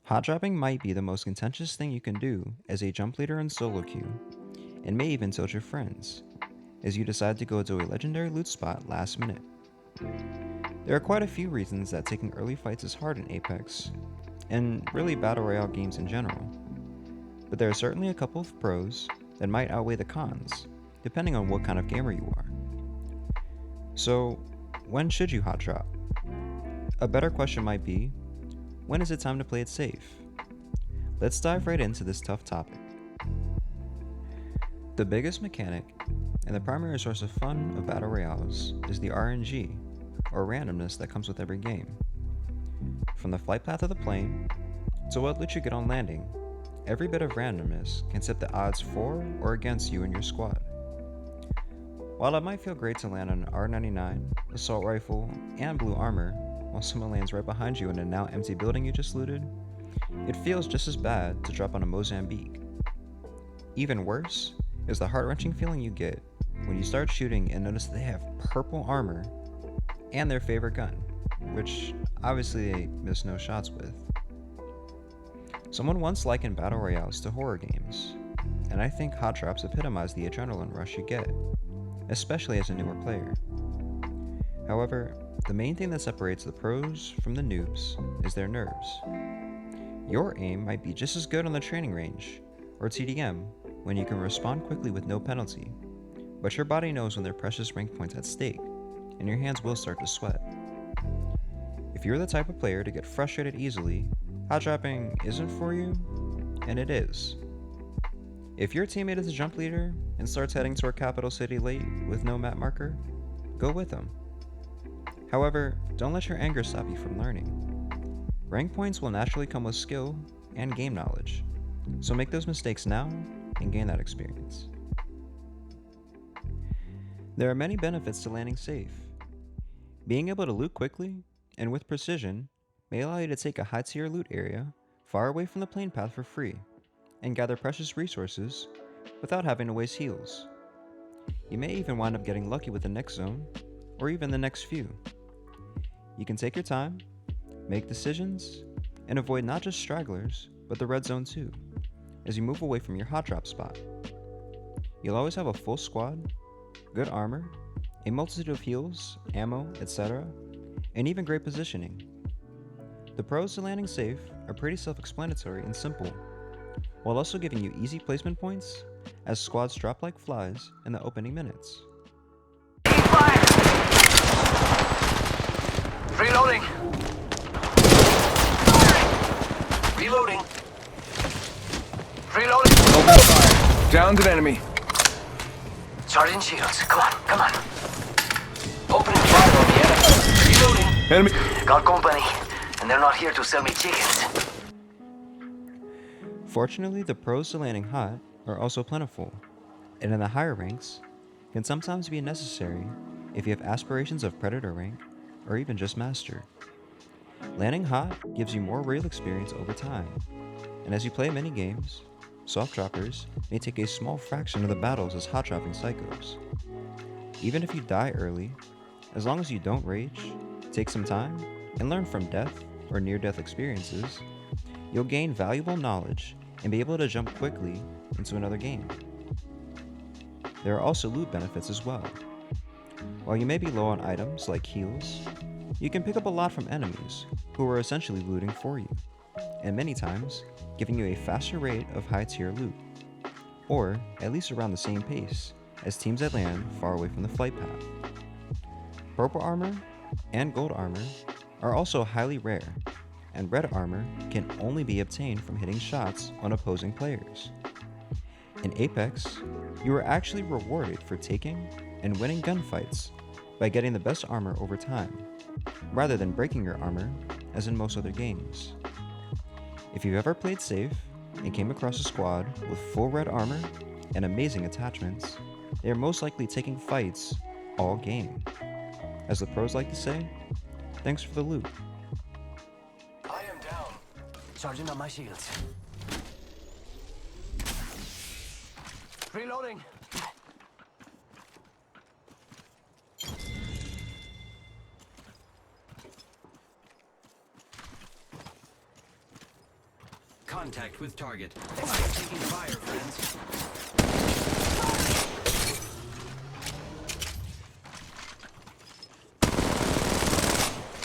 Hot dropping might be the most contentious thing you can do as a jump leader in solo queue, and may even tilt your friends, as you decide to go to a legendary loot spot last minute. There are quite a few reasons that taking early fights is hard in Apex, and really Battle Royale games in general, but there are certainly a couple of pros that might outweigh the cons, depending on what kind of gamer you are. So, when should you hot drop? A better question might be, when is it time to play it safe? Let's dive right into this tough topic. The biggest mechanic and the primary source of fun of battle royales is the RNG, or randomness that comes with every game. From the flight path of the plane to what loot you get on landing, every bit of randomness can tip the odds for or against you and your squad. While it might feel great to land on an R99, assault rifle, and blue armor, while someone lands right behind you in a now empty building you just looted, it feels just as bad to drop on a Mozambique. Even worse is the heart-wrenching feeling you get when you start shooting and notice they have purple armor and their favorite gun, which obviously they miss no shots with. Someone once likened battle royales to horror games, and I think hot drops epitomize the adrenaline rush you get, especially as a newer player. However, the main thing that separates the pros from the noobs is their nerves. Your aim might be just as good on the training range, or TDM, when you can respond quickly with no penalty, but your body knows when there are precious rank points at stake, and your hands will start to sweat. If you're the type of player to get frustrated easily, hot dropping isn't for you, and it is. If your teammate is a jump leader and starts heading toward capital city late with no map marker, go with them. However, don't let your anger stop you from learning. Rank points will naturally come with skill and game knowledge, so make those mistakes now and gain that experience. There are many benefits to landing safe. Being able to loot quickly and with precision may allow you to take a high-tier loot area far away from the plane path for free and gather precious resources without having to waste heals. You may even wind up getting lucky with the next zone or even the next few. You can take your time, make decisions, and avoid not just stragglers, but the red zone too, as you move away from your hot drop spot. You'll always have a full squad, good armor, a multitude of heals, ammo, etc., and even great positioning. The pros to landing safe are pretty self-explanatory and simple, while also giving you easy placement points as squads drop like flies in the opening minutes. Reloading. Reloading. Reloading. Open fire. Downed an enemy. Charging shields. Come on, come on. Opening fire on the enemy. Reloading. Enemy. Got company, and they're not here to sell me chickens. Fortunately, the pros to landing hot are also plentiful, and in the higher ranks, can sometimes be necessary if you have aspirations of Predator rank, or even just Master. Landing hot gives you more real experience over time, and as you play many games, soft droppers may take a small fraction of the battles as hot dropping psychos. Even if you die early, as long as you don't rage, take some time, and learn from death or near-death experiences, you'll gain valuable knowledge and be able to jump quickly into another game. There are also loot benefits as well. While you may be low on items like heals, you can pick up a lot from enemies who are essentially looting for you, and many times giving you a faster rate of high tier loot, or at least around the same pace as teams that land far away from the flight path. Purple armor and gold armor are also highly rare, and red armor can only be obtained from hitting shots on opposing players. In Apex, you are actually rewarded for taking and winning gunfights by getting the best armor over time, rather than breaking your armor as in most other games. If you've ever played safe and came across a squad with full red armor and amazing attachments, they are most likely taking fights all game. As the pros like to say, thanks for the loot. I am down. Charging on my shields. Reloading. Contact with target. Taking fire, friends.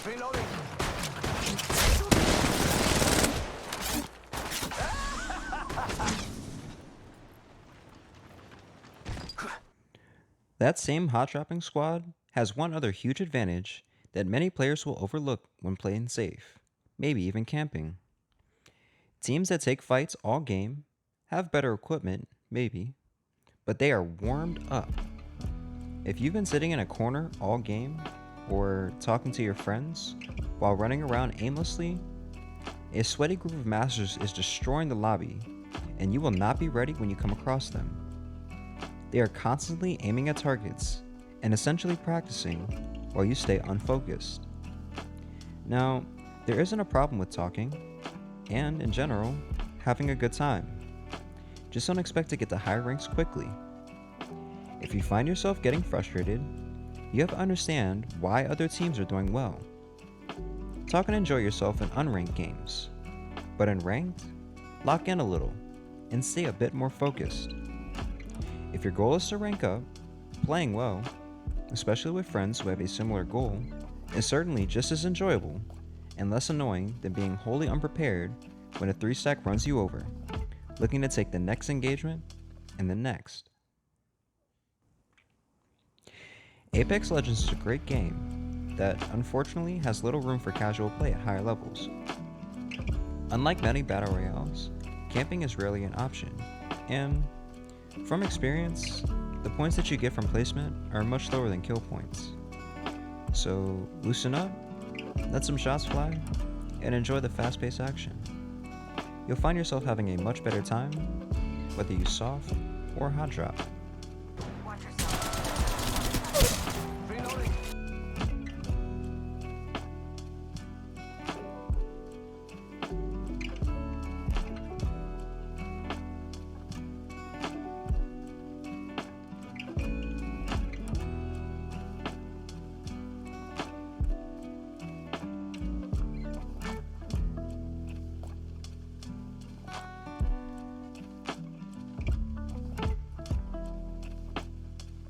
Reloading. That same hot dropping squad has one other huge advantage that many players will overlook when playing safe, maybe even camping. Teams that take fights all game have better equipment, maybe, but they are warmed up. If you've been sitting in a corner all game or talking to your friends while running around aimlessly, a sweaty group of masters is destroying the lobby, and you will not be ready when you come across them. They are constantly aiming at targets and essentially practicing while you stay unfocused. Now, there isn't a problem with talking, and in general, having a good time. Just don't expect to get to higher ranks quickly. If you find yourself getting frustrated, you have to understand why other teams are doing well. Talk and enjoy yourself in unranked games, but in ranked, lock in a little and stay a bit more focused. If your goal is to rank up, playing well, especially with friends who have a similar goal, is certainly just as enjoyable and less annoying than being wholly unprepared when a 3-stack runs you over, looking to take the next engagement and the next. Apex Legends is a great game that unfortunately has little room for casual play at higher levels. Unlike many battle royales, camping is rarely an option, and from experience, the points that you get from placement are much lower than kill points. So loosen up, let some shots fly, and enjoy the fast-paced action. You'll find yourself having a much better time, whether you soft or hot drop.